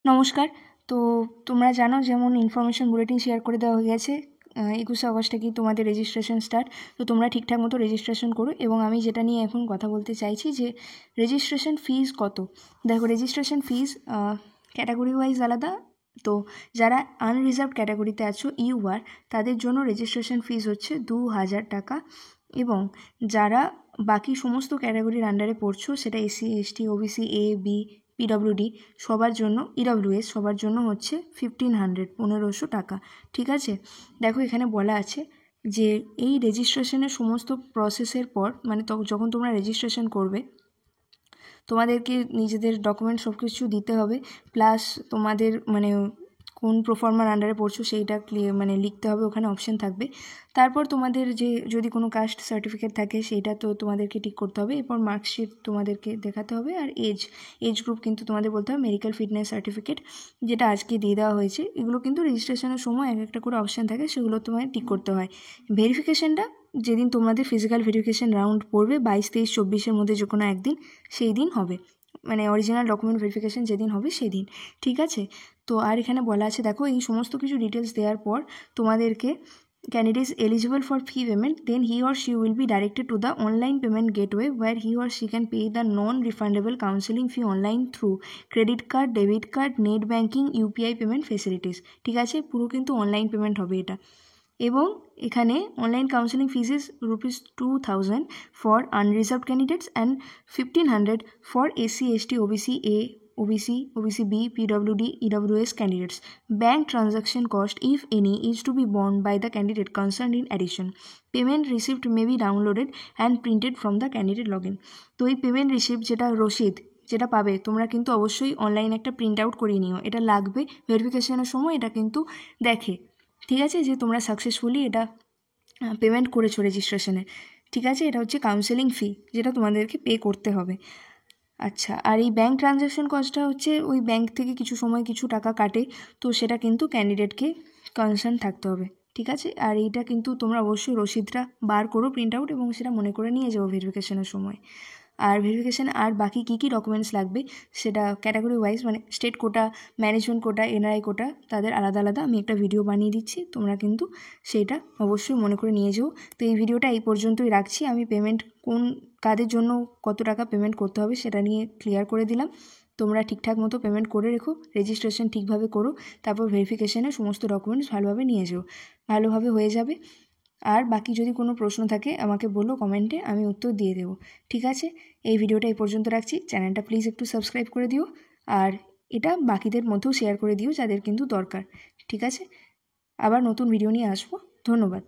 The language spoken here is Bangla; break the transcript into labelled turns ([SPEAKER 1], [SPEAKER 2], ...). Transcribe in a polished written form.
[SPEAKER 1] নমস্কার। তো তোমরা জানো যেমন ইনফরমেশন বুলেটিন শেয়ার করে দেওয়া হয়ে গেছে 21শে আগস্ট থেকেই তোমাদের রেজিস্ট্রেশন স্টার্ট। তো তোমরা ঠিকঠাক মতো রেজিস্ট্রেশন করো। এবং আমি যেটা নিয়ে এখন কথা বলতে চাইছি যে রেজিস্ট্রেশন ফিজ কত। দেখো, রেজিস্ট্রেশন ফিজ ক্যাটাগরি ওয়াইজ আলাদা। তো যারা আনরিজার্ভড ক্যাটাগরিতে আছো ইউআর, তাদের জন্য রেজিস্ট্রেশন ফিজ হচ্ছে 2000 টাকা। এবং যারা বাকি সমস্ত ক্যাটাগরির আন্ডারে পড়ছো, সেটা এসসি, এসটি, ওবিসি, এ, বি, পিডব্লিউডি সবার জন্য, ইডব্লিউএস সবার জন্য হচ্ছে 1500 টাকা। ঠিক আছে। দেখো, এখানে বলা আছে যে এই রেজিস্ট্রেশনের সমস্ত প্রসেসের পর, মানে যখন তোমরা রেজিস্ট্রেশন করবে, তোমাদেরকে নিজেদের ডকুমেন্ট সব কিছু দিতে হবে। প্লাস তোমাদের মানে কোন প্রোফর্মার আন্ডারে পড়ছো সেইটা লিখতে হবে, ওখানে অপশন থাকবে। তারপর তোমাদের যে যদি কোনো কাস্ট সার্টিফিকেট থাকে সেইটা তো তোমাদেরকে টিক করতে হবে। এরপর মার্কশিট তোমাদেরকে দেখাতে হবে। আর এজ গ্রুপ কিন্তু তোমাদের বলতে হবে। মেডিকেল ফিটনেস সার্টিফিকেট যেটা আজকে দিয়ে দেওয়া হয়েছে, এগুলো কিন্তু রেজিস্ট্রেশনের সময় এক একটা করে অপশান থাকে, সেগুলো তোমায় টিক করতে হয়। ভেরিফিকেশানটা যেদিন তোমাদের ফিজিক্যাল ভেরিফিকেশান রাউন্ড পড়বে, 22, 23, 24-এর মধ্যে যে কোনো একদিন, সেই দিন হবে। মানে অরিজিনাল ডকুমেন্ট ভেরিফিকেশান যেদিন হবে সেদিন। ঠিক আছে। তো আর এখানে বলা আছে, দেখো, এই সমস্ত কিছু ডিটেলস দেওয়ার পর তোমাদেরকে candidate is eligible for fee payment, then he or she will be directed to the online payment gateway where he or she can pay the non-refundable counseling fee online through credit card, debit card, net banking, UPI payment facilities. ঠিক আছে, পুরো কিন্তু অনলাইন পেমেন্ট হবে এটা। এবং এখানে online counselling fees is ₹2000 for unreserved candidates and 1500 for SC, ST, OBC, A, OBC B, PWD, EWS candidates. Bank transaction cost, if any, is to be borne by the candidate concerned in addition. Payment receipt may be downloaded and printed from the candidate login. তো এই পেমেন্ট রিসিপ্ট, যেটা রসিদ যেটা পাবে, তোমরা কিন্তু অবশ্যই অনলাইন একটা প্রিন্ট আউট করিয়ে নিও। এটা লাগবে ভেরিফিকেশনের সময়, এটা কিন্তু দেখে। ঠিক আছে, যে তোমরা সাকসেসফুলি এটা পেমেন্ট করেছো রেজিস্ট্রেশনে। ঠিক আছে, এটা হচ্ছে কাউন্সেলিং ফি, যেটা তোমাদেরকে পে করতে হবে। আচ্ছা, আর এই ব্যাঙ্ক ট্রানজ্যাকশন কস্টটা হচ্ছে ওই ব্যাঙ্ক থেকে কিছু সময় কিছু টাকা কাটে, তো সেটা কিন্তু ক্যান্ডিডেটকে কনসার্ন থাকতে হবে। ঠিক আছে। আর এইটা কিন্তু তোমরা অবশ্যই রসিদটা বার করো প্রিন্ট আউট, এবং সেটা মনে করে নিয়ে যাও ভেরিফিকেশনের সময়। আর ভেরিফিকেশান আর বাকি কী কী ডকুমেন্টস লাগবে সেটা ক্যাটাগরি ওয়াইজ, মানে state quota, management quota, NRI quota, তাদের আলাদা আলাদা আমি একটা ভিডিও বানিয়ে দিচ্ছি, তোমরা কিন্তু সেইটা অবশ্যই মনে করে নিয়ে যাও। তো এই ভিডিওটা এই পর্যন্তই রাখছি। আমি পেমেন্ট কাদের জন্য কত টাকা পেমেন্ট করতে হবে সেটা নিয়ে ক্লিয়ার করে দিলাম। তোমরা ঠিকঠাক মতো পেমেন্ট করে রেখো, রেজিস্ট্রেশন ঠিকভাবে করো, তারপর ভেরিফিকেশানে সমস্ত ডকুমেন্টস ভালোভাবে নিয়ে যাও, ভালোভাবে হয়ে যাবে। আর বাকি যদি কোনো প্রশ্ন থাকে আমাকে বলো কমেন্টে, আমি উত্তর দিয়ে দেবো। ঠিক আছে, এই ভিডিওটা এই পর্যন্ত রাখছি। চ্যানেলটা প্লিজ একটু সাবস্ক্রাইব করে দিও, আর এটা বাকিদের মধ্যেও শেয়ার করে দিও যাদের কিন্তু দরকার। ঠিক আছে, আবার নতুন ভিডিও নিয়ে আসবো। ধন্যবাদ।